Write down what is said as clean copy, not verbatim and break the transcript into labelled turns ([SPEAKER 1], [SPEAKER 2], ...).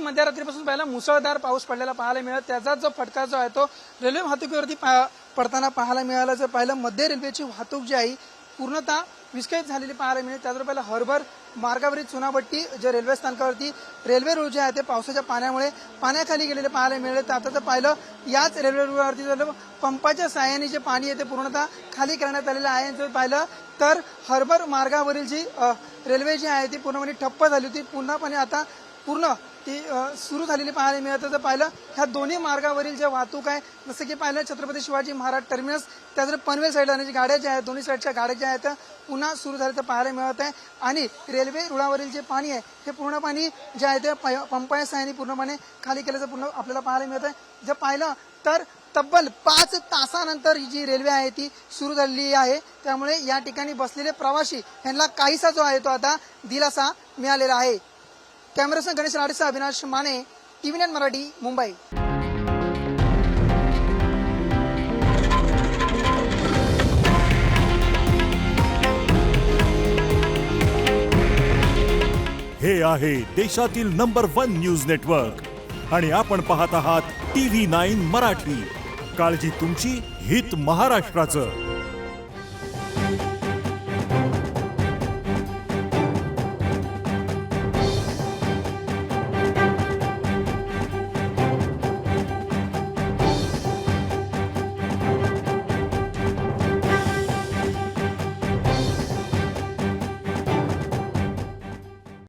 [SPEAKER 1] मध्यरात्रीपासून पहिला मुसळधार पाऊस पडलेला पाहायला मिळत, त्याचा जो फटका जो आहे तो रेल्वे वाहतुकीवरती पडताना पाहायला मिळाला। जर पाहिलं मध्य रेल्वेची वाहतूक जी आहे पूर्णतः विस्कळीत झालेली पाहायला मिळते। त्याचबरोबर पहिला हर्बर मार्गावरील चुनाभट्टी जे रेल्वे स्थानकावरती रेल्वे रूळ जे आहे ते पावसाच्या पाण्यामुळे पाण्याखाली गेलेले पाहायला मिळाले। तर आता जर पाहिलं याच रेल्वे रुळावरती जर पंपाच्या साहाय्याने जे पाणी आहे ते पूर्णतः खाली करण्यात आलेलं आहे। जर पाहिलं तर हर्बर मार्गावरील जी रेल्वे जी आहे ती पूर्णपणे ठप्प झाली होती, पूर्णपणे आता पूर्ण ती सुरू झालेली पाहायला मिळत। जर पाहिलं ह्या दोन्ही मार्गावरील जे वाहतूक आहे जसं की पाहिलं छत्रपती शिवाजी महाराज टर्मिनस त्याचबरोबर पनवेल साईडला जी गाड्या ज्या आहेत दोन्ही साईडच्या गाड्या ज्या आहेत पुन्हा सुरू झाल्याचं पाहायला मिळत आहे। आणि रेल्वे रुळावरील जे पाणी आहे हे पूर्ण पाणी जे आहे ते पंपाच्या साहाय्याने पूर्णपणे खाली केल्याचं पूर्ण आपल्याला पाहायला मिळत आहे। जर पाहिलं तर तब्बल 5 तासानंतर ही जी रेल्वे आहे ती सुरू झालेली आहे, त्यामुळे या ठिकाणी बसलेले प्रवासी यांना काहीसा जो आहे तो आता दिलासा मिळालेला आहे। कॅमेरासन गणेश राडेसह अविनाश माने, TV9 मराठी, मुंबई।
[SPEAKER 2] हे आहे देशातील नंबर 1 न्यूज नेटवर्क आणि आपण पाहत आहात TV9 मराठी। काळजी तुमची, हित महाराष्ट्राचं।